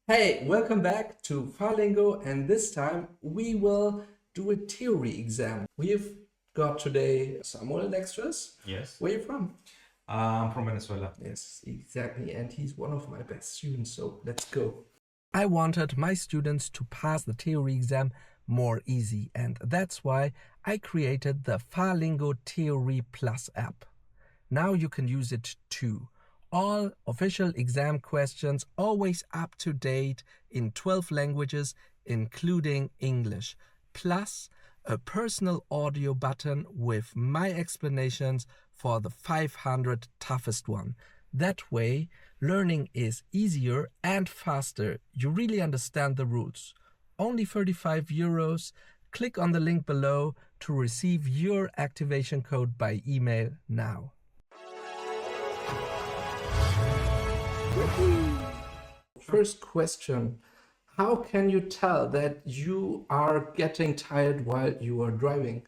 Hey, welcome back to Fahrlingo, and this time we will do a theory exam. We've got today Samuel next to us. Yes. Where are you from? I'm from Venezuela. Yes, exactly, and he's one of my best students, so let's go. I wanted my students to pass the theory exam more easy, and that's why I created the Fahrlingo TheoryPlus app. Now you can use it too. All official exam questions always up to date in 12 languages, including English, plus a personal audio button with my explanations for the 500 toughest one. That way, learning is easier and faster. You really understand the rules. Only 35 euros. Click on the link below to receive your activation code by email now. First question. How can you tell that you are getting tired while you are driving?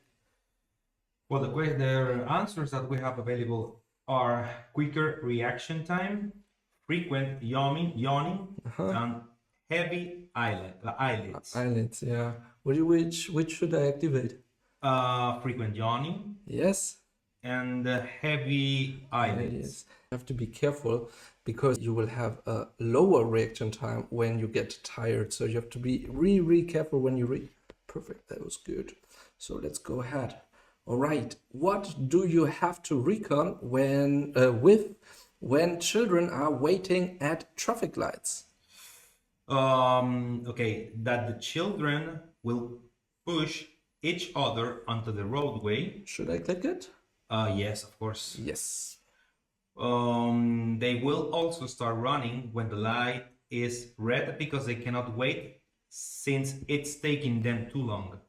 Well, the answers that we have available are quicker reaction time, frequent yawning, and heavy eyelids. Eyelids, yeah. Which should I activate? Frequent yawning Yes. and heavy eyelids. Yes. You have to be careful because you will have a lower reaction time when you get tired. So you have to be really careful when you read. Perfect, that was good. So let's go ahead. All right, what do you have to recon when children are waiting at traffic lights? Okay, that the children will push each other onto the roadway. Should I click it? Yes, of course. Yes. They will also start running when the light is red because they cannot wait since it's taking them too long.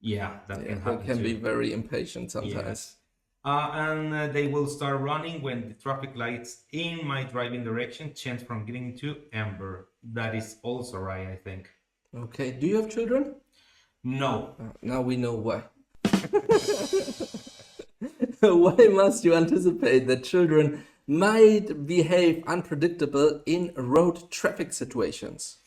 Yeah, that can happen. They can too. be very impatient sometimes. Yes. And they will start running when the traffic lights in my driving direction change from green to amber. That is also right, I think. Okay, do you have children? No. Now we know why. Why must you anticipate that children might behave unpredictable in road traffic situations?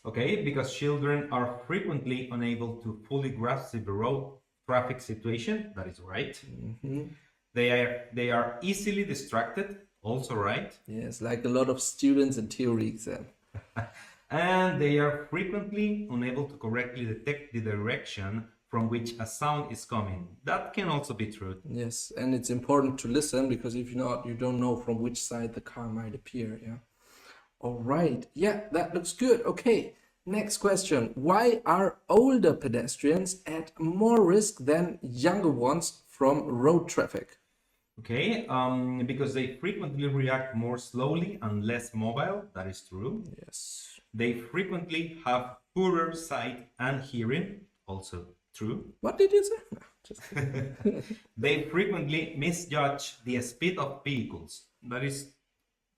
Okay, because children are frequently unable to fully grasp the road traffic situation. That is right. They are easily distracted. Also right. Yes, like a lot of students in theory exam. And they are frequently unable to correctly detect the direction from which a sound is coming. That can also be true. Yes, and it's important to listen because if not, you don't know from which side the car might appear. Yeah. All right. Yeah, that looks good. Okay. Next question. Why are older pedestrians at more risk than younger ones from road traffic? Okay, because they frequently react more slowly and less mobile. That is true. Yes. They frequently have poorer sight and hearing. Also true. What did you say? No, just kidding. They frequently misjudge the speed of vehicles. That is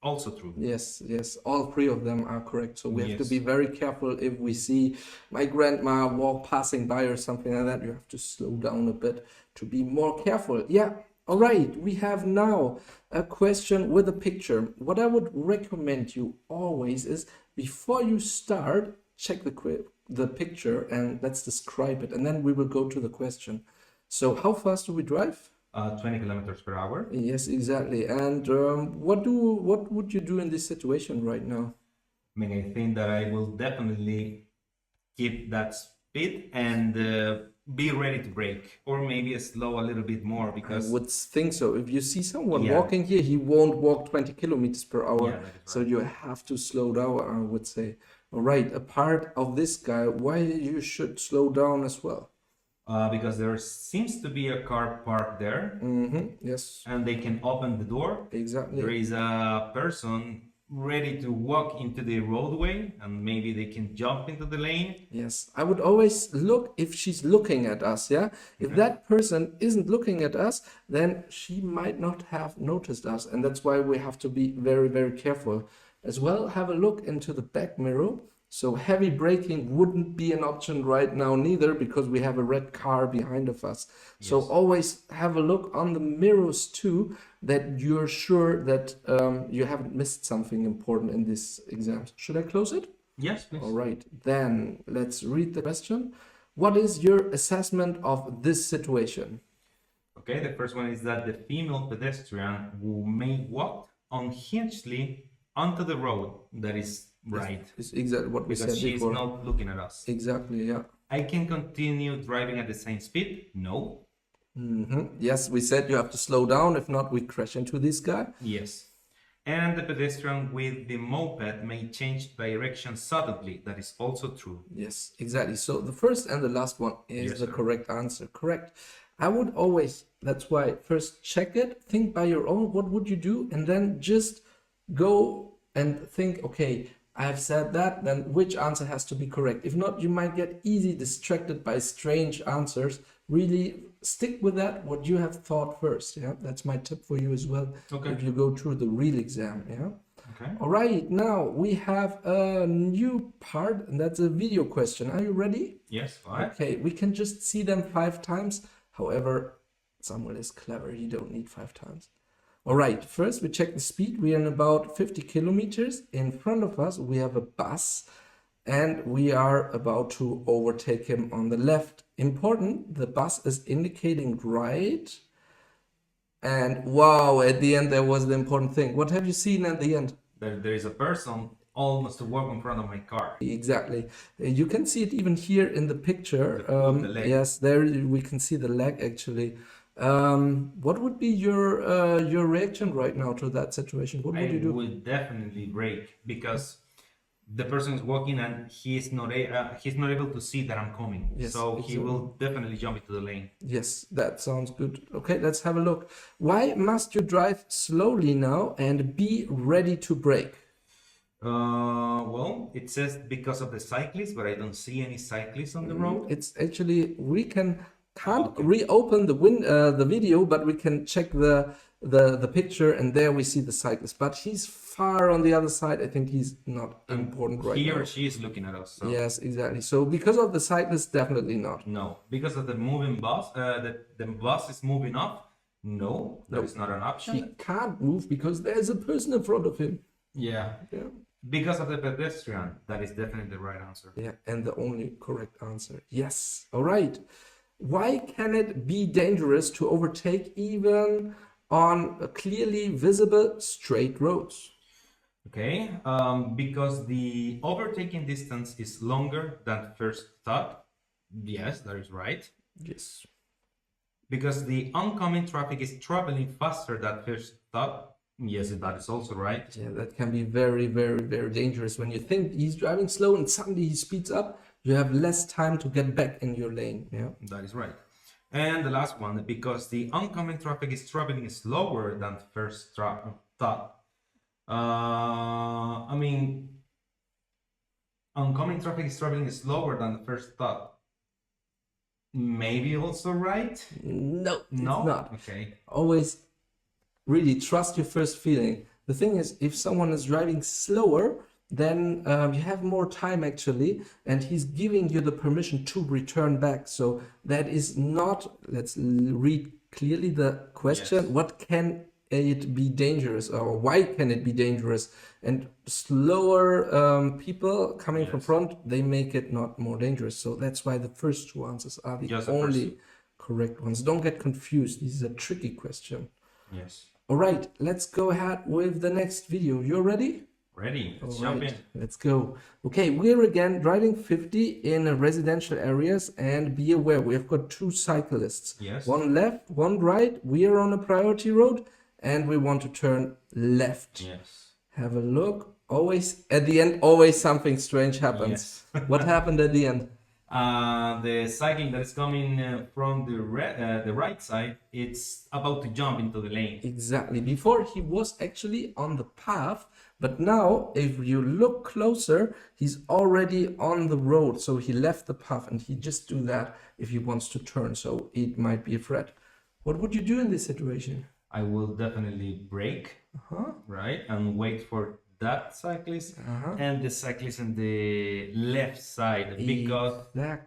also true. Yes, all three of them are correct. So we have to Yes. be very careful if we see my grandma walk passing by or something like that. You have to slow down a bit to be more careful. Yeah, all right. We have now a question with a picture. What I would recommend you always is before you start, check the picture and let's describe it. And then we will go to the question. So how fast do we drive? 20 kilometers per hour. Yes, exactly. And what would you do in this situation right now? I mean, I think that I will definitely keep that speed and be ready to brake, or maybe slow a little bit more I because would think so. If you see someone Yeah. walking here, he won't walk 20 kilometers per hour. Yeah, that is So right. you have to slow down, I would say. All right, a part of this guy, why you should slow down as well. Because there seems to be a car parked there, Yes, and they can open the door. exactly. There is a person ready to walk into the roadway, and maybe they can jump into the lane. Yes, I would always look if she's looking at us, yeah? If that person isn't looking at us, then she might not have noticed us. And that's why we have to be very careful. As well, have a look into the back mirror. So heavy braking wouldn't be an option right now neither because we have a red car behind of us. So Yes. always have a look on the mirrors too, that you're sure that you haven't missed something important in this exam. Should I close it? Yes, please. All right, then let's read the question. What is your assessment of this situation? Okay, the first one is that the female pedestrian who may walk unhingedly onto the road. That is right. It's exactly what we Because said she's before. not looking at us. Exactly, yeah. I can continue driving at the same speed? No. Yes, we said you have to slow down. If not, we crash into this guy. Yes. And the pedestrian with the moped may change direction suddenly. That is also true. Yes, exactly. So the first and the last one is Yes, the sir. correct answer. Correct. I would always, that's why first check it, think by your own, what would you do? And then just go and think, okay, I have said that, then which answer has to be correct? If not, you might get easily distracted by strange answers. Really stick with that, what you have thought first. Yeah, that's my tip for you as well. Okay. If you go through the real exam. Yeah. Okay. All right, now we have a new part, and that's a video question. Are you ready? Yes, all right. Okay, we can just see them 5 times. However, Samuel is clever. You don't need 5 times. All right, first we check the speed. We are in about 50 kilometers. In front of us, we have a bus, and we are about to overtake him on the left. Important, the bus is indicating right. And wow, at the end, there was the important thing. What have you seen at the end? There is a person almost to walk in front of my car. Exactly. You can see it even here in the picture. The leg. Yes, there we can see the leg actually. What would be your reaction right now to that situation? What would you do? I would definitely brake because the person is walking and he's not able to see that I'm coming. Yes, so he exactly. will definitely jump into the lane. Yes, that sounds good. Okay, let's have a look. Why must you drive slowly now and be ready to brake? Well, it says because of the cyclists, but I don't see any cyclists on the road. It's actually we can't reopen the video, but we can check the picture, and there we see the cyclist. But he's far on the other side. I think he's not important right He now. or she is looking at us. So. Yes, exactly. So because of the cyclist, definitely not. No, because of the moving bus, the bus is moving up. No, that is not an option. He can't move because there's a person in front of him. Yeah. Yeah. Because of the pedestrian, that is definitely the right answer. Yeah, and the only correct answer. Yes. All right. Why can it be dangerous to overtake even on clearly visible straight roads? Okay, because the overtaking distance is longer than first thought. Yes, that is right. Yes. Because the oncoming traffic is traveling faster than first thought. Yes, that is also right. Yeah, that can be very, very, very dangerous. When you think he's driving slow and suddenly he speeds up, you have less time to get back in your lane. Yeah, that is right. And the last one, because the oncoming traffic is traveling slower than first thought. I mean, oncoming traffic is traveling slower than the first thought. Maybe also right? No, No? it's not. Okay. Always really trust your first feeling. The thing is, if someone is driving slower, then you have more time actually, and he's giving you the permission to return back. So that is not, let's read clearly the question. Yes. What can it be dangerous, or why can it be dangerous? And slower people coming from front, they make it not more dangerous. So that's why the first 2 answers are the only correct ones. Don't get confused. This is a tricky question. Yes. All right, let's go ahead with the next video. You're ready? Ready. Let's jump in. Let's go. Okay, we're again driving 50 in residential areas, and be aware we have got 2 cyclists. Yes. One left, one right. We are on a priority road and we want to turn left. Yes. Have a look. Always at the end, always something strange happens. Yes. What happened at the end? The cycling that is coming from the right side, it's about to jump into the lane. Exactly. Before he was actually on the path, but now if you look closer, he's already on the road. So he left the path, and he just do that if he wants to turn. So it might be a threat. What would you do in this situation? I will definitely brake, right, and wait for that cyclist and the cyclist on the left side, because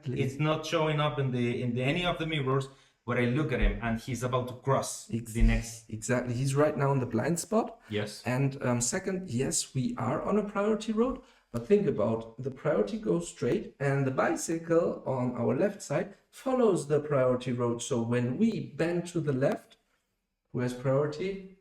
it's not showing up in any of the mirrors. But I look at him and he's about to cross the next. Exactly, he's right now in the blind spot. Yes. And second, yes, we are on a priority road, But think about the priority goes straight and the bicycle on our left side follows the priority road. So when we bend to the left, who has priority?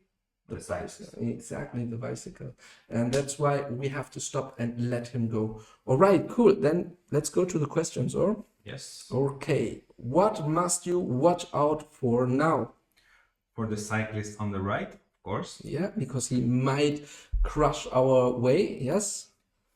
The bicycle. Exactly, the bicycle. And that's why we have to stop and let him go. All right, cool. Then let's go to the questions, or? Yes. Okay. What must you watch out for now? For the cyclist on the right, of course. Yeah, because he might crush our way, yes.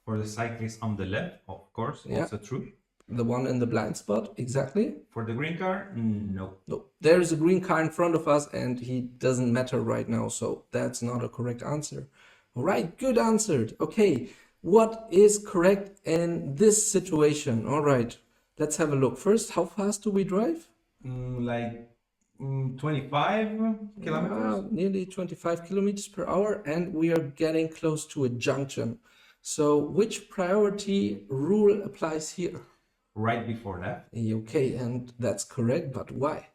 For the cyclist on the left, of course, also true. The one in the blind spot, exactly. For the green car, no. No, there is a green car in front of us and he doesn't matter right now, so that's not a correct answer. All right, good answered. Okay, what is correct in this situation? All right, let's have a look. First, how fast do we drive? Like 25 kilometers? Nearly 25 kilometers per hour, and we are getting close to a junction. So which priority rule applies here? Right before left. Okay, and that's correct, but why?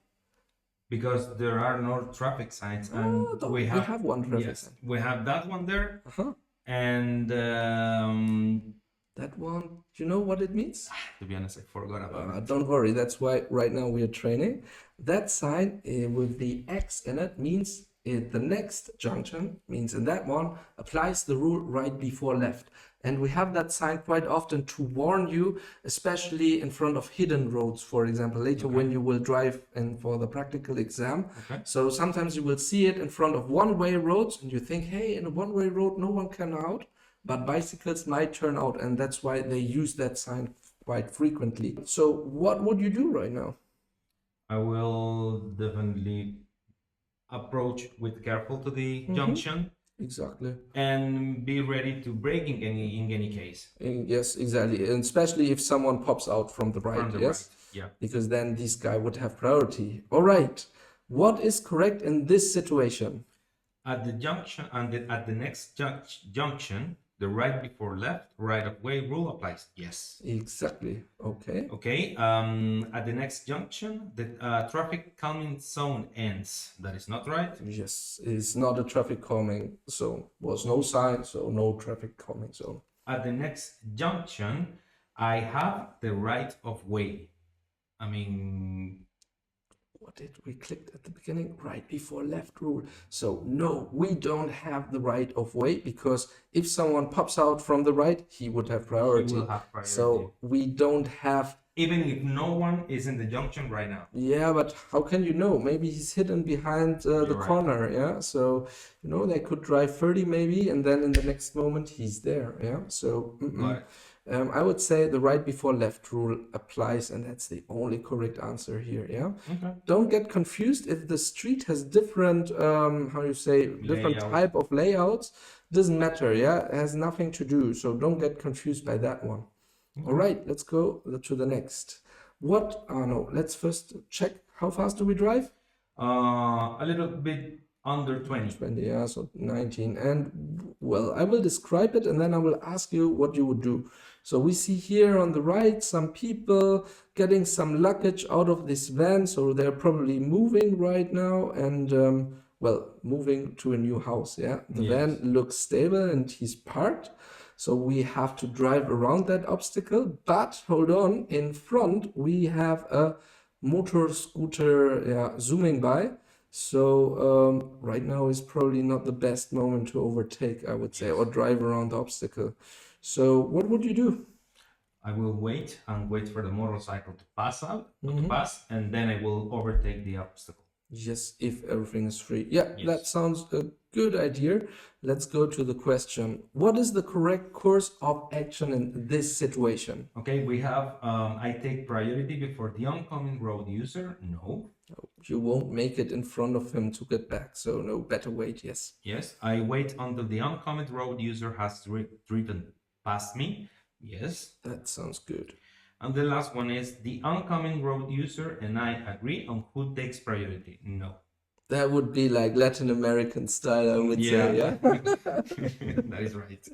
Because there are no traffic signs, and we have one traffic sign. We have that one there, and that one. Do you know what it means? To be honest, I forgot about it. Don't worry, that's why right now we are training. That sign with the X in it means the next junction, means in that one applies the rule right before left. And we have that sign quite often to warn you, especially in front of hidden roads, for example, later when you will drive in for the practical exam. So sometimes you will see it in front of one-way roads and you think, hey, in a one-way road, no one can out, but bicycles might turn out, and that's why they use that sign quite frequently. So what would you do right now? I will definitely approach with careful to the junction. Exactly. And be ready to brake in any case. Yes, exactly. And especially if someone pops out from the right, From the yes? right, yeah. Because then this guy would have priority. All right. What is correct in this situation? At the junction and at the next junction, the right before left, right of way rule applies. Yes. Exactly. Okay. Okay. At the next junction, the traffic calming zone ends. That is not right. Yes, it's not a traffic calming zone. Was no sign, so no traffic calming zone. At the next junction, I have the right of way. I mean, what did we click at the beginning? Right before left rule. So no, we don't have the right of way, because if someone pops out from the right, he would have priority. He will have priority. So we don't have... Even if no one is in the junction right now. Yeah, but how can you know? Maybe he's hidden behind the corner, yeah? So, you know, they could drive 30 maybe, and then in the next moment he's there, yeah? So, I would say the right before left rule applies, and that's the only correct answer here, yeah? Don't get confused if the street has different, different type of layouts. Doesn't matter, yeah? It has nothing to do, so don't get confused by that one. All right, let's go to the next. Let's first check how fast do we drive? A little bit under 20. 20, yeah, so 19. And well, I will describe it and then I will ask you what you would do. So we see here on the right some people getting some luggage out of this van. So they're probably moving right now and, moving to a new house, yeah? The van looks stable and he's parked. So we have to drive around that obstacle, but hold on, in front we have a motor scooter zooming by. So right now is probably not the best moment to overtake, I would say, or drive around the obstacle. So what would you do? I will wait for the motorcycle to pass and then I will overtake the obstacle. Yes, if everything is free. Yeah, that sounds a good idea. Let's go to the question. What is the correct course of action in this situation? Okay, we have, I take priority before the oncoming road user. No. You won't make it in front of him to get back, so no, better wait, yes. Yes, I wait until the oncoming road user has driven past me. Yes. That sounds good. And the last one is the oncoming road user and I agree on who takes priority. No. That would be like Latin American style, I would say, yeah? That is right.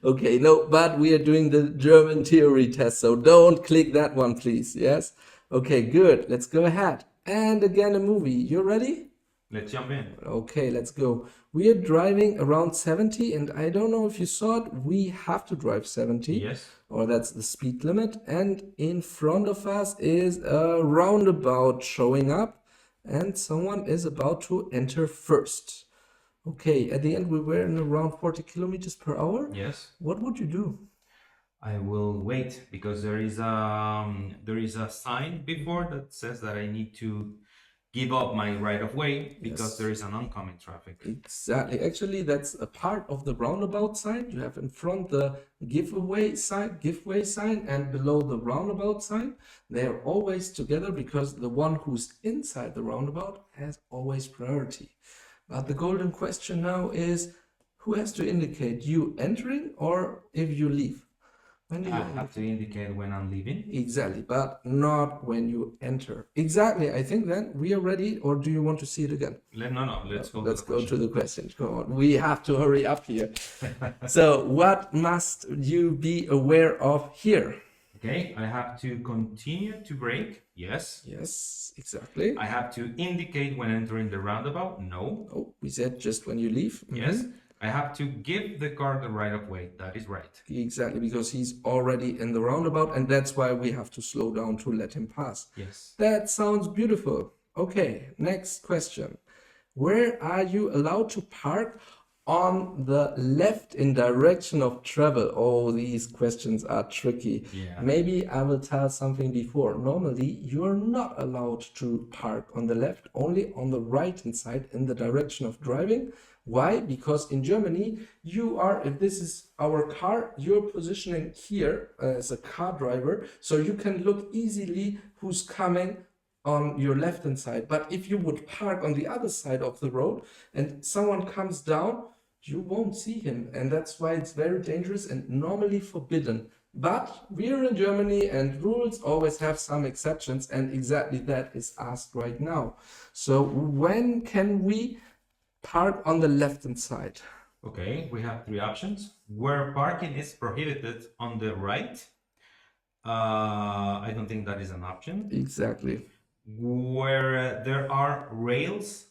Okay, no, but we are doing the German theory test, so don't click that one, please, yes? Okay, good, let's go ahead. And again, a movie. You ready? Let's jump in. Okay, let's go. We are driving around 70, and I don't know if you saw it, we have to drive 70. Yes. Or that's the speed limit. And in front of us is a roundabout showing up, and someone is about to enter first. Okay, at the end we were in around 40 kilometers per hour. Yes. What would you do? I will wait because there is a sign before that says that I need to give up my right of way because there is an oncoming traffic. Exactly. Actually, that's a part of the roundabout sign. You have in front the giveaway sign, and below the roundabout sign. They are always together because the one who's inside the roundabout has always priority. But the golden question now is, who has to indicate, you entering or if you leave? I have to indicate when I'm leaving. Exactly, but not when you enter. Exactly. I think then we are ready, or do you want to see it again? No, let's go. Let's go to the question. Come on, we have to hurry up here. So, what must you be aware of here? Okay, I have to continue to brake. Yes. Yes, exactly. I have to indicate when entering the roundabout. No. Oh, we said just when you leave. Yes. I have to give the car the right of way. That is right. Exactly, because he's already in the roundabout, and that's why we have to slow down to let him pass. Yes. That sounds beautiful. Okay, next question. Where are you allowed to park on the left in direction of travel? Oh, these questions are tricky. Yeah. Maybe I will tell something before. Normally, you're not allowed to park on the left, only on the right hand side in the direction of driving. Why? Because in Germany, you are, if this is our car, you're positioning here as a car driver, so you can look easily who's coming on your left hand side. But if you would park on the other side of the road and someone comes down, you won't see him. And that's why it's very dangerous and normally forbidden. But we're in Germany and rules always have some exceptions, and exactly that is asked right now. So when can we park on the left hand side? Okay, we have three options. Where parking is prohibited on the right. I don't think that is an option. Exactly. Where there are rails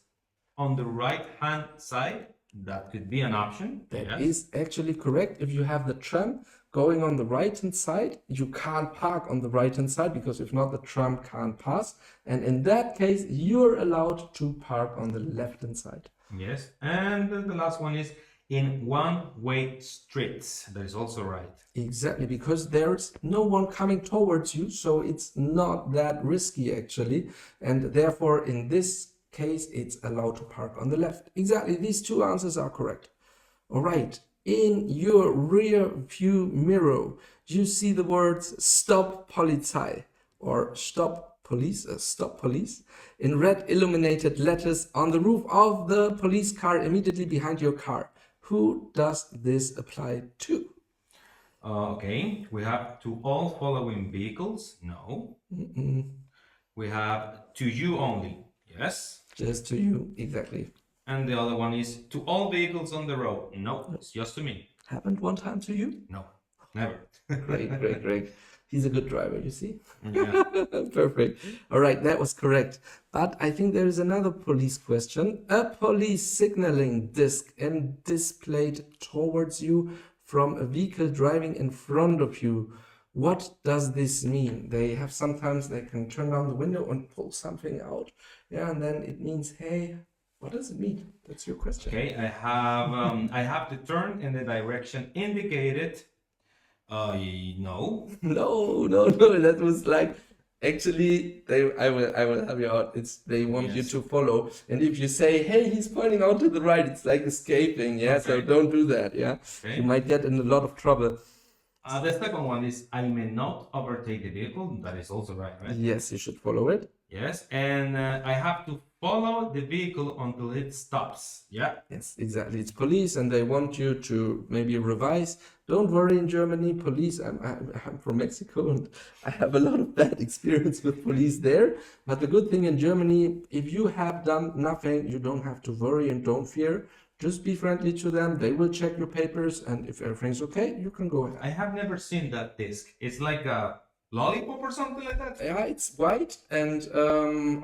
on the right hand side, that could be an option. That is actually correct. If you have the tram going on the right hand side, you can't park on the right hand side, because if not, the tram can't pass. And in that case, you're allowed to park on the left hand side. Yes, and the last one is in one-way streets. That is also right. Exactly, because there's no one coming towards you, so it's not that risky actually, and therefore in this case it's allowed to park on the left. Exactly, these two answers are correct. All right, in your rear view mirror you see the words "Stop Polizei" or "Stop police" in red illuminated letters on the roof of the police car immediately behind your car. Who does this apply to? Okay, we have to all following vehicles. No. We have to you only. Yes. Just to you, exactly. And the other one is to all vehicles on the road. No, it's just to me. Happened one time to you? No, never. Great. He's a good driver, you see? Yeah. Perfect. All right, that was correct. But I think there is another police question. A police signaling disc and displayed towards you from a vehicle driving in front of you. What does this mean? Sometimes they can turn down the window and pull something out. Yeah, and then it means, hey, what does it mean? That's your question. Okay, I have to turn in the direction indicated. No. No. That was like, actually, I will help you out. They want you to follow, and if you say, "Hey, he's pointing out to the right," it's like escaping. Yeah, okay. So don't do that. Yeah, okay. You might get in a lot of trouble. The second one is I may not overtake the vehicle. That is also right? Yes, you should follow it. Yes, and I have to follow the vehicle until it stops. Yeah. Yes, exactly. It's police, and they want you to maybe revise. Don't worry, in Germany, police. I'm from Mexico, and I have a lot of bad experience with police there. But the good thing in Germany, if you have done nothing, you don't have to worry and don't fear. Just be friendly to them. They will check your papers, and if everything's okay, you can go ahead. I have never seen that disc. It's like a lollipop or something like that? Yeah, it's white, and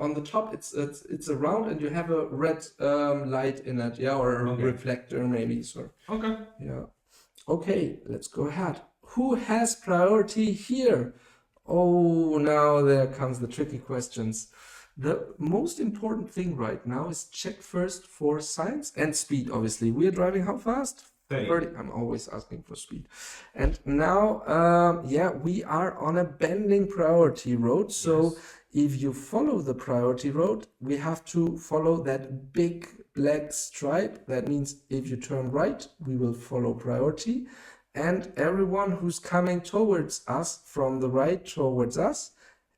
on the top it's a round, and you have a red light in it, yeah, or a reflector maybe. So Okay. yeah. Okay, let's go ahead. Who has priority here? Oh, now there comes the tricky questions. The most important thing right now is check first for signs and speed, obviously. We are driving how fast? 30. I'm always asking for speed. And now, yeah, we are on a bending priority road. So if you follow the priority road, we have to follow that big black stripe. That means if you turn right, we will follow priority. And everyone who's coming towards us from the right towards us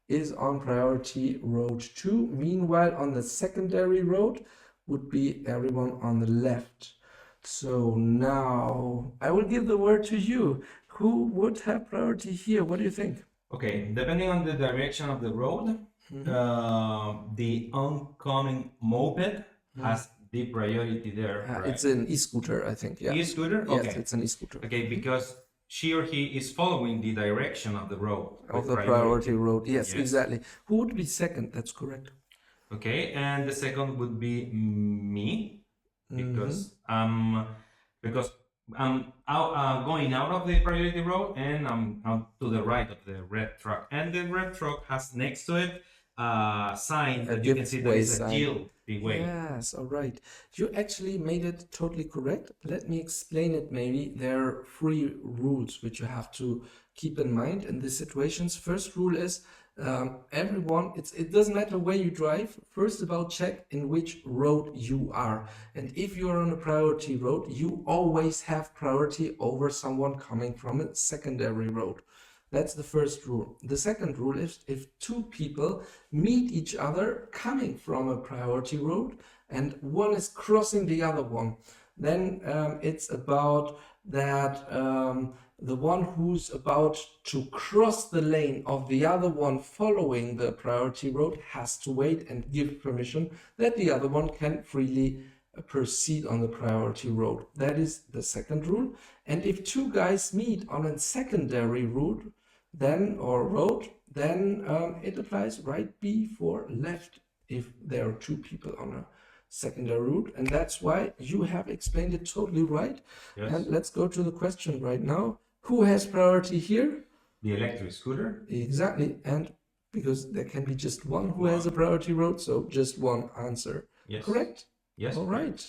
is on priority road 2. Meanwhile, on the secondary road would be everyone on the left. So now I will give the word to you. Who would have priority here? What do you think? Okay, depending on the direction of the road, the oncoming moped has the priority there. Right? It's an e-scooter, I think. Yeah. E-scooter? Yes, Okay. it's an e-scooter. Okay, because she or he is following the direction of the road. Of the priority road. Yes, exactly. Who would be second? That's correct. Okay, and the second would be me, because because I'm going out of the priority road, and I'm out to the right of the red truck, and the red truck has next to it a sign that you can see there is a yield the way. Yes, all right. You actually made it totally correct. Let me explain it maybe. There are 3 rules which you have to keep in mind in these situations. First rule is everyone, it doesn't matter where you drive. First of all, check in which road you are. And if you are on a priority road, you always have priority over someone coming from a secondary road. That's the first rule. The second rule is if 2 people meet each other coming from a priority road and one is crossing the other one, then it's about that the one who's about to cross the lane of the other one following the priority road has to wait and give permission that the other one can freely proceed on the priority road. That is the second rule. And if 2 guys meet on a secondary route, then it applies right B for left if there are 2 people on a secondary route, and that's why you have explained it totally right. Yes. And let's go to the question right now. Who has priority here? The electric scooter. Exactly, and because there can be just one who has a priority road, so just one answer. Yes. Correct? Yes. All right.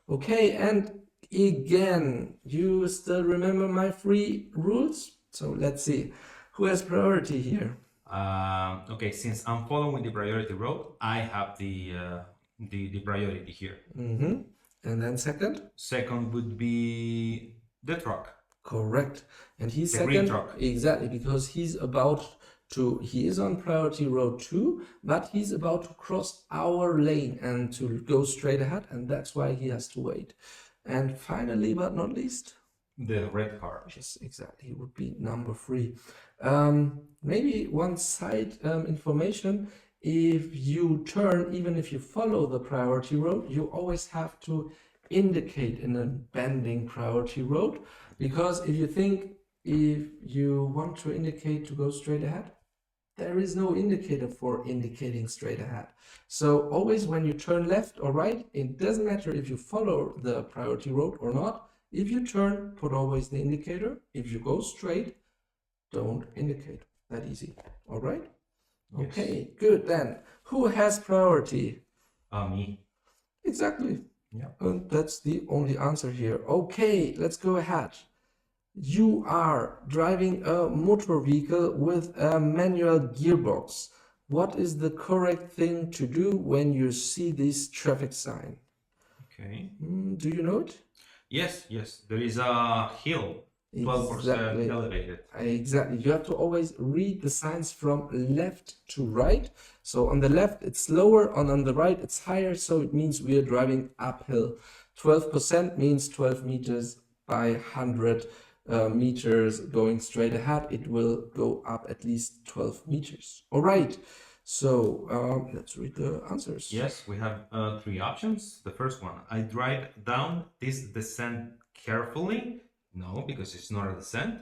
Okay, and again, you still remember my 3 rules? So let's see, who has priority here? Okay, since I'm following the priority road, I have the priority here. And then second? Second would be the truck. Correct. And he's the second. Green truck. Exactly, because he is on priority road 2, but he's about to cross our lane and to go straight ahead, and that's why he has to wait. And finally, but not least, the red car. Yes, exactly. It would be number 3. Maybe one side information. If you turn, even if you follow the priority road, you always have to indicate in a bending priority road, because if you want to indicate to go straight ahead, there is no indicator for indicating straight ahead. So always when you turn left or right, it doesn't matter if you follow the priority road or not. If you turn, put always the indicator. If you go straight, don't indicate. That easy. All right? Yes. Okay, good. Then, who has priority? Me. Exactly. Yeah. And that's the only answer here. Okay, let's go ahead. You are driving a motor vehicle with a manual gearbox. What is the correct thing to do when you see this traffic sign? Okay. Do you know it? Yes. There is a hill, 12% elevated. Exactly. You have to always read the signs from left to right. So on the left it's lower, and on the right it's higher. So it means we are driving uphill. 12% means 12 meters by 100 meters going straight ahead. It will go up at least 12 meters. All right. So let's read the answers. Yes, we have 3 options. The first one, I drive down this descent carefully. No, because it's not a descent.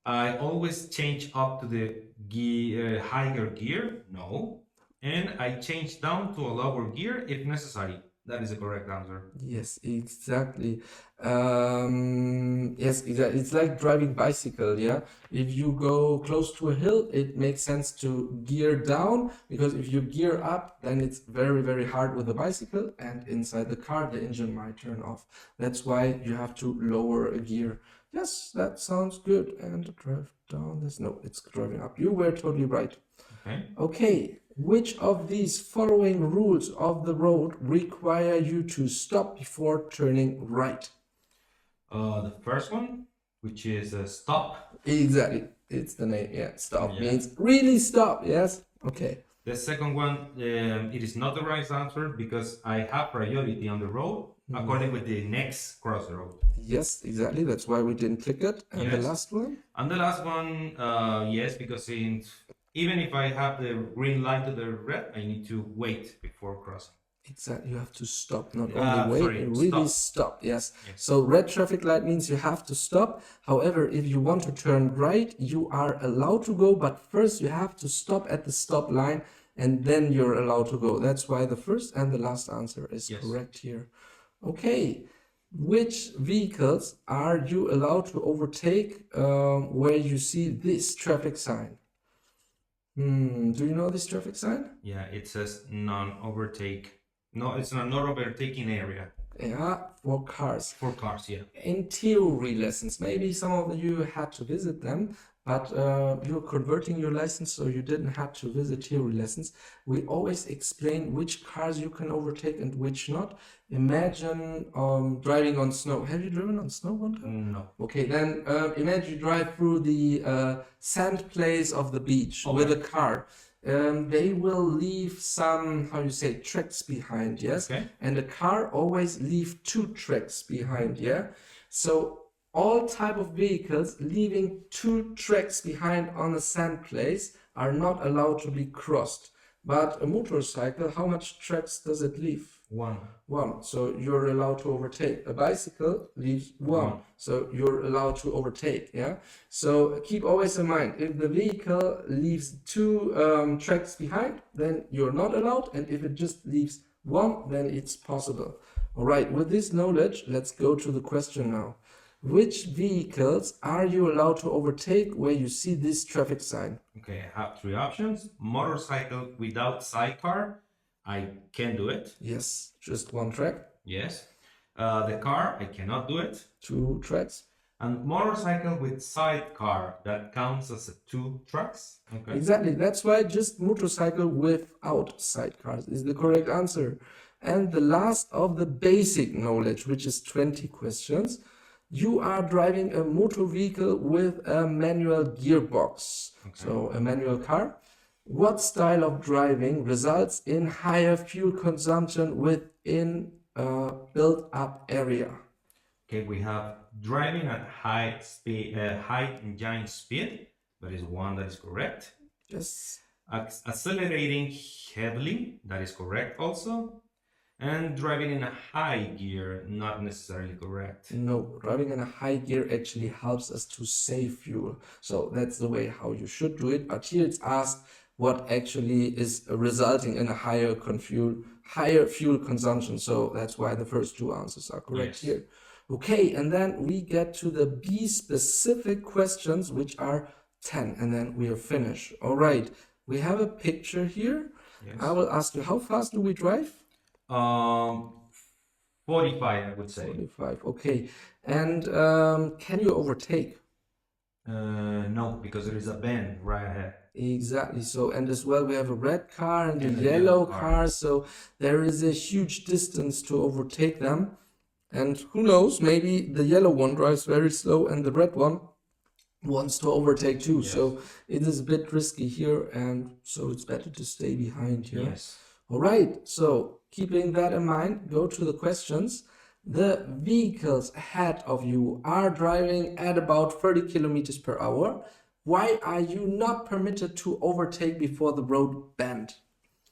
I always change up to the gear, higher gear. No. And I change down to a lower gear if necessary. That is the correct answer. Yes, exactly. Yes, exactly. It's like driving bicycle, yeah. If you go close to a hill, it makes sense to gear down, because if you gear up, then it's very, very hard with the bicycle, and inside the car, the engine might turn off. That's why you have to lower a gear. Yes, that sounds good. And drive down this. No, it's driving up. You were totally right. Okay. Okay, which of these following rules of the road require you to stop before turning right? The first one, which is stop. Exactly, it's the name. Yeah, stop Yeah. means really stop. Yes. Okay. The second one, it is not the right answer because I have priority on the road according with the next cross the road. Yes, exactly. That's why we didn't click it. And the Yes. last one? And the last one, yes, because even if I have the green light to the red, I need to wait before crossing. Exactly, you have to stop, not only wait, sorry, really stop. Yes. Yes. So red traffic light means you have to stop. However, if you want to turn right, you are allowed to go, but first you have to stop at the stop line and then you're allowed to go. That's why the first and the last answer is Yes. correct here. Okay. Which vehicles are you allowed to overtake where you see this traffic sign? Do you know this traffic sign? Yeah, it says non-overtake. No, it's not overtaking area. Yeah, for cars. For cars, yeah. In theory lessons, maybe some of you had to visit them, but you're converting your license, so you didn't have to visit theory lessons. We always explain which cars you can overtake and which not. Imagine driving on snow. Have you driven on snow one time? No. Okay, then imagine you drive through the sand place of the beach with a car. They will leave some, how you say, tracks behind, yes? Okay. And the car always leave 2 tracks behind, yeah? So all type of vehicles leaving 2 tracks behind on a sand place are not allowed to be crossed. But a motorcycle, how much tracks does it leave? One. So you're allowed to overtake. A bicycle leaves one. So you're allowed to overtake. Yeah. So keep always in mind, if the vehicle leaves 2 tracks behind, then you're not allowed. And if it just leaves one, then it's possible. All right. With this knowledge, let's go to the question now. Which vehicles are you allowed to overtake where you see this traffic sign? Okay, I have 3 options. Motorcycle without sidecar, I can do it. Yes, just 1 track. Yes. The car, I cannot do it. 2 tracks. And motorcycle with sidecar, that counts as 2 tracks. Okay. Exactly. That's why just motorcycle without sidecars is the correct answer. And the last of the basic knowledge, which is 20 questions. You are driving a motor vehicle with a manual gearbox. Okay. So a manual car. What style of driving results in higher fuel consumption within a built-up area? Okay, we have driving at high speed, high engine speed. That is one that is correct. Yes. Accelerating heavily. That is correct also. And driving in a high gear, not necessarily correct. No, driving in a high gear actually helps us to save fuel. So that's the way how you should do it. But here it's asked what actually is resulting in a higher fuel consumption. So that's why the first 2 answers are correct here. Okay, and then we get to the B specific questions, which are 10, and then we are finished. All right, we have a picture here. Yes. I will ask you, how fast do we drive? 45, I would say. 45, okay. And can you overtake? No, because there is a bend right ahead. Exactly. So, and as well, we have a red car and a yellow car. So there is a huge distance to overtake them. And who knows, maybe the yellow one drives very slow and the red one wants to overtake too. Yes. So it is a bit risky here, and so it's better to stay behind here. Yes. All right, so keeping that in mind, go to the questions. The vehicles ahead of you are driving at about 30 kilometers per hour. Why are you not permitted to overtake before the road bend?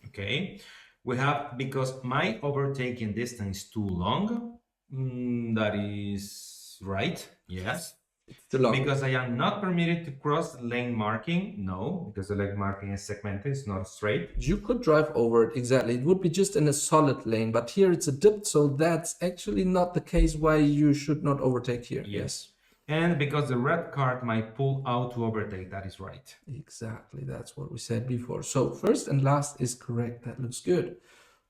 Okay, we have, because my overtaking distance is too long. That is right, yes. It's too long. Because I am not permitted to cross the lane marking. No, because the lane marking is segmented, it's not straight. You could drive over it, exactly. It would be just in a solid lane, but here it's a dip, so that's actually not the case why you should not overtake here. Yes. And because the red card might pull out to overtake, that is right. Exactly, that's what we said before. So first and last is correct. That looks good.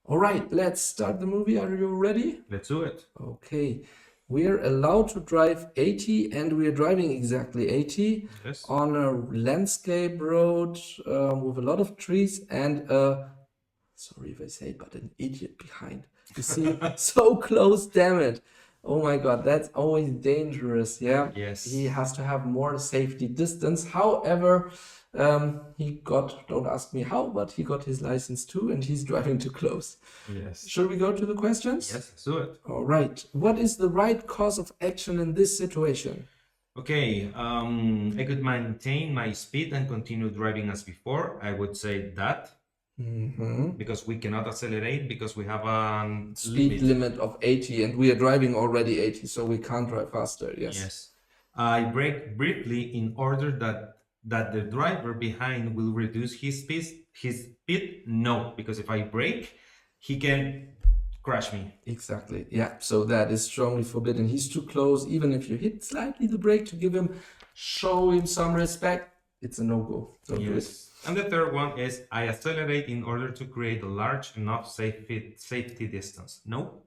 All right, let's start the movie. Are you ready? Let's do it. Okay. We are allowed to drive 80 and we are driving exactly 80 on a landscape road with a lot of trees and sorry if I say, but an idiot behind. You see, so close, damn it. Oh my God, that's always dangerous, yeah? Yes. He has to have more safety distance. However, he got, don't ask me how, but he got his license too and he's driving too close. Yes. Should we go to the questions? Yes, let's do it. All right. What is the right course of action in this situation? Okay, I could maintain my speed and continue driving as before. I would say that. Because we cannot accelerate because we have a speed limit of 80 and we are driving already 80, so we can't drive faster. Yes. I brake briefly in order that the driver behind will reduce his speed. No, because if I brake, he can crash me. Exactly. Yeah, so that is strongly forbidden. He's too close. Even if you hit slightly the brake to show him some respect, it's a no-go. Don't do it. And the third one is I accelerate in order to create a large enough safety distance. No,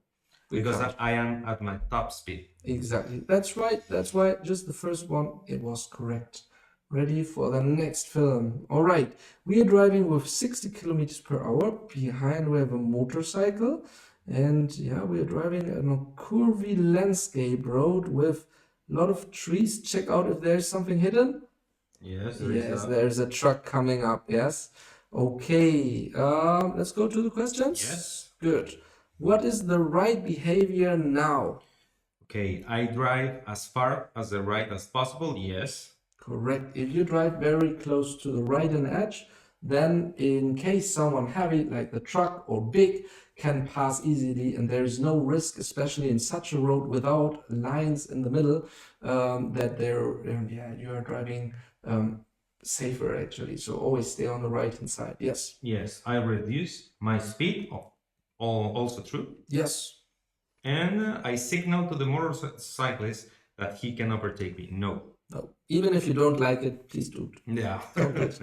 because I am at my top speed. Exactly. That's right. That's why just the first one, it was correct. Ready for the next film. All right. We are driving with 60 kilometers per hour. Behind we have a motorcycle. And yeah, we are driving on a curvy landscape road with a lot of trees. Check out if there's something hidden. Yes, there's a truck coming up. Yes. Okay. Let's go to the questions. Yes. Good. What is the right behavior now? Okay, I drive as far as the right as possible. Yes. Correct. If you drive very close to the right and edge, then in case someone heavy like the truck or big can pass easily and there is no risk, especially in such a road without lines in the middle, that you are driving safer actually. So always stay on the right hand side. Yes. Yes, I reduce my speed. Also true. Yes. And I signal to the motorcyclist that he can overtake me. No. No. Even if you don't like it, please do it. Yeah. Don't do it.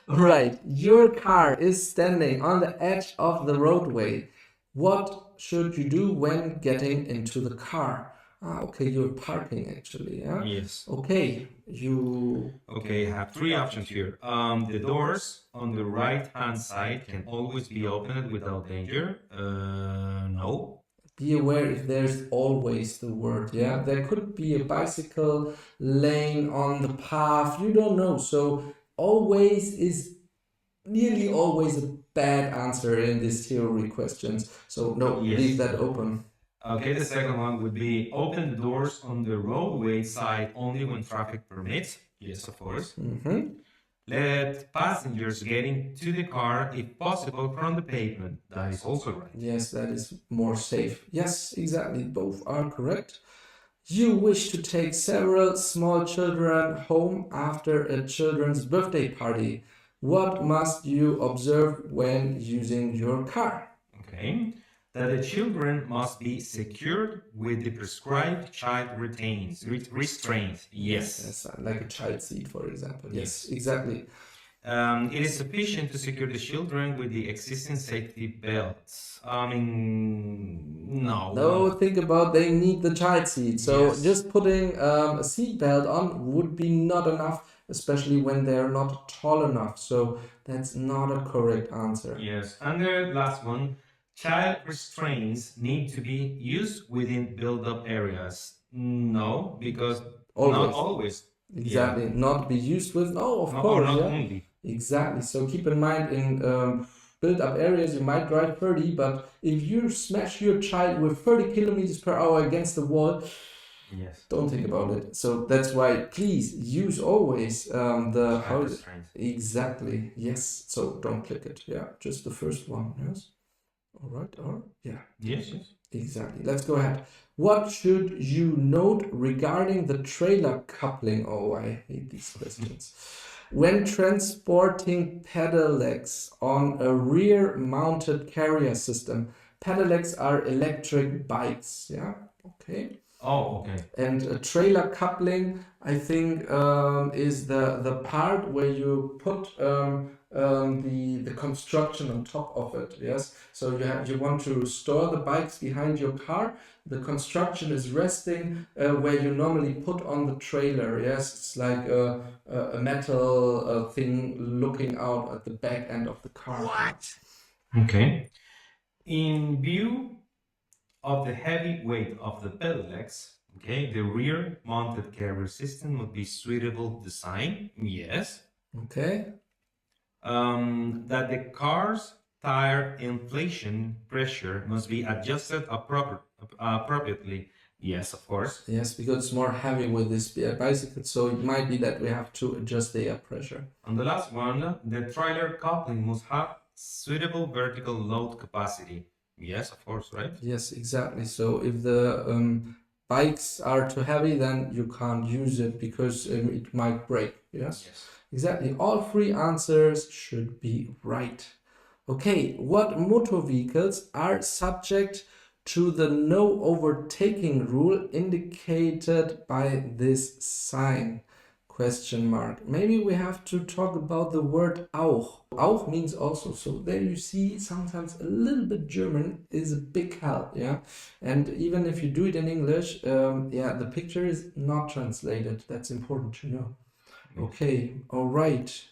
Right. Your car is standing on the edge of the roadway. What should you do when getting into the car? Okay, you're parking actually, yeah? Yes. Okay, Okay, I have three options here. The doors on the right-hand side can always be opened without danger. No. Be aware if there's always the word, yeah? There could be a bicycle lane on the path, you don't know. So always is nearly always a bad answer in these theory questions. So no, leave that open. Okay, the second one would be open the doors on the roadway side only when traffic permits. Yes, of course. Let passengers get into the car, if possible, from the pavement. That is also right. Yes, that is more safe. Yes, exactly. Both are correct. You wish to take several small children home after a children's birthday party. What must you observe when using your car? Okay. That the children must be secured with the prescribed child restraint. Yes. Like a child seat, for example. Yes, exactly. It is sufficient to secure the children with the existing safety belts. No. No, think about they need the child seat. So just putting a seat belt on would be not enough, especially when they're not tall enough. So that's not a correct answer. Yes. And the last one. Child restraints need to be used within build-up areas. No, because not always. Exactly, not be used with. No, of course. Not only. Exactly. So keep in mind in build-up areas you might drive 30, but if you smash your child with 30 kilometers per hour against the wall, don't think about it. So that's why please use always the child restraints. Exactly. Yes. So don't click it. Yeah, just the first one. Yes. All right, or yeah. Yes, yes. Exactly. Let's go ahead. What should you note regarding the trailer coupling? Oh, I hate these questions. When transporting pedelecs on a rear-mounted carrier system, pedelecs are electric bikes. Yeah. Okay. Oh, okay. And a trailer coupling, I think, is the part where you put the construction on top of it. Yes, so you want to store the bikes behind your car. The construction is resting where you normally put on the trailer. Yes, it's like a metal thing looking out at the back end of the car. What? Okay. In view of the heavy weight of the pedelecs, okay, the rear-mounted carrier system would be suitable design. Yes. Okay. That the car's tire inflation pressure must be adjusted appropriately. Yes, of course. Yes, because it's more heavy with this bicycle, so it might be that we have to adjust the air pressure. And the last one, the trailer coupling must have suitable vertical load capacity. Yes, of course, right? Yes, exactly. So if the bikes are too heavy, then you can't use it because it might break. Yes? Yes. Exactly. All three answers should be right. Okay, what motor vehicles are subject to the no overtaking rule indicated by this sign? Question mark. Maybe we have to talk about the word auch. Auch means also. So there you see sometimes a little bit German is a big help, yeah. And even if you do it in English, yeah, the picture is not translated. That's important to know. Okay, all right.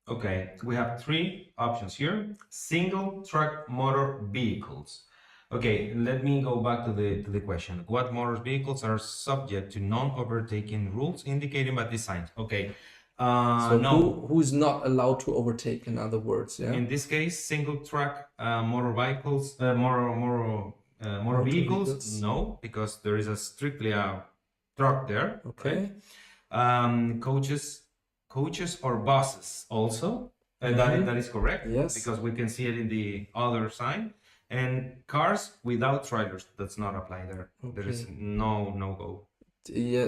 Okay, we have three options here. Single track motor vehicles. Okay, let me go back to the question. What motor vehicles are subject to non-overtaking rules indicated by the signs? Okay, So no. who is not allowed to overtake, in other words, yeah? In this case, single track motor vehicles, motor vehicles, no, because there is a strictly a truck there. Okay. Right? Coaches or buses also. That is correct. Yes. Because we can see it in the other sign. And cars without trailers, that's not apply there. Okay. There is no go. Yeah,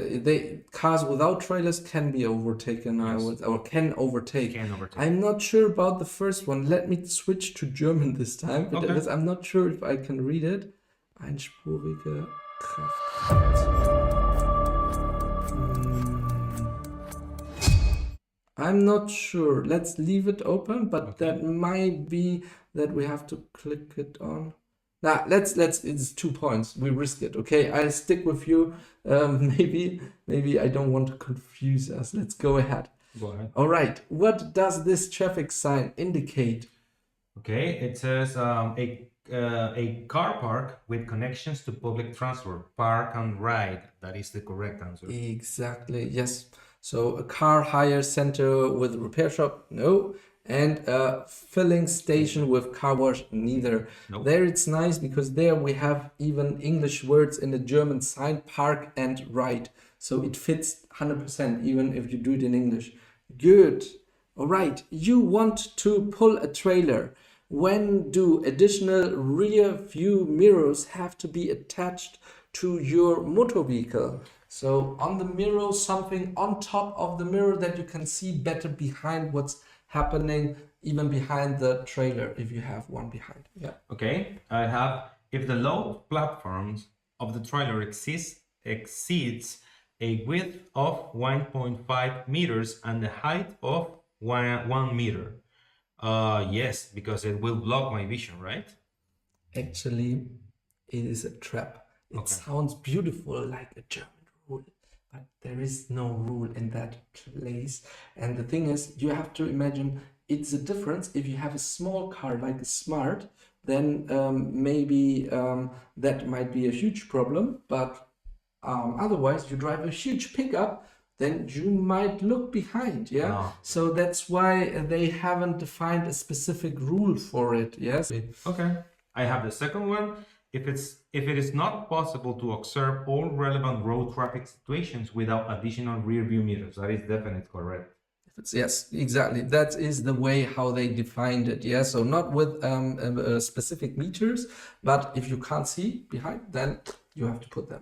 cars without trailers can be overtaken, Yes. or can overtake. Can overtake. I'm not sure about the first one. Let me switch to German this time, because I'm not sure if I can read it. Einspurige Kraftfahrt. I'm not sure. Let's leave it open, but that might be that we have to click it on. Nah, let's. It's 2 points. We risk it. Okay, I stick with you. Maybe I don't want to confuse us. Let's go ahead. Go ahead. All right. What does this traffic sign indicate? Okay, it says a car park with connections to public transport. Park and ride. That is the correct answer. Exactly. Yes. So a car hire center with a repair shop? No. And a filling station with car wash? Neither. Nope. There it's nice because there we have even English words in the German sign, park and ride. So it fits 100% even if you do it in English. Good. All right. You want to pull a trailer. When do additional rear view mirrors have to be attached to your motor vehicle? So on the mirror, something on top of the mirror that you can see better behind what's happening, even behind the trailer, if you have one behind. Yeah. Okay, I have, if the load platforms of the trailer exceeds a width of 1.5 meters and the height of 1 meter. Yes, because it will block my vision, right? Actually, it is a trap. It sounds beautiful, like a German rule, but there is no rule in that place. And the thing is, you have to imagine it's a difference. If you have a small car like a Smart, then maybe that might be a huge problem. But otherwise, you drive a huge pickup, then you might look behind. Yeah. No. So that's why they haven't defined a specific rule for it. Yes. Okay. I have the second one. If it is not possible to observe all relevant road traffic situations without additional rear view mirrors, that is definitely correct. Yes, exactly. That is the way how they defined it. Yeah, so not with specific meters, but if you can't see behind, then you have to put them.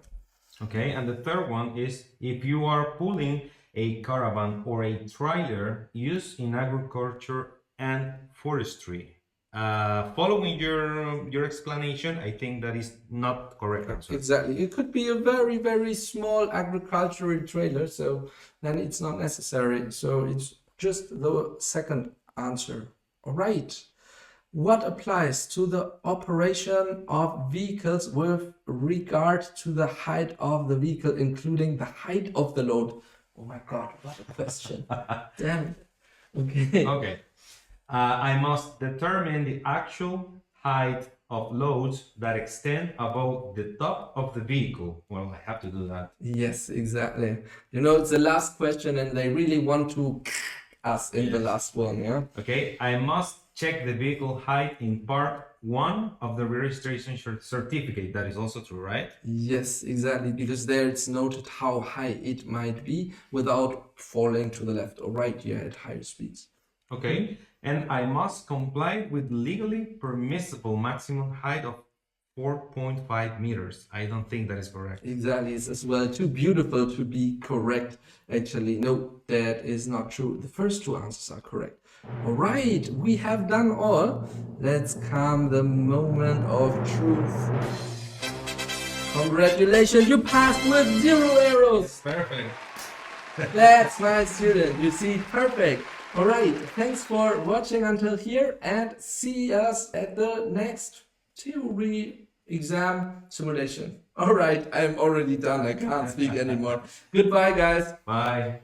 Okay, and the third one is if you are pulling a caravan or a trailer used in agriculture and forestry. Following your explanation, I think that is not correct answer. Exactly. It could be a very, very small agricultural trailer, so then it's not necessary. So it's just the second answer. All right. What applies to the operation of vehicles with regard to the height of the vehicle, including the height of the load? Oh my God, what a question. Damn it. Okay. Okay. I must determine the actual height of loads that extend above the top of the vehicle. Well, I have to do that. Yes, exactly. You know, it's the last question and they really want to us in the last one, yeah? Okay, I must check the vehicle height in part 1 of the registration certificate. That is also true, right? Yes, exactly, because there it's noted how high it might be without falling to the left or right here at higher speeds. Okay, and I must comply with legally permissible maximum height of 4.5 meters. I don't think that is correct. Exactly, it's as well too beautiful to be correct. Actually, no, that is not true. The first two answers are correct. All right, we have done all. Let's come the moment of truth. Congratulations, you passed with 0 arrows. Perfect. That's my student. You see, perfect. All right, thanks for watching until here and see us at the next theory exam simulation. All right, I'm already done. I can't speak anymore. Goodbye, guys. Bye.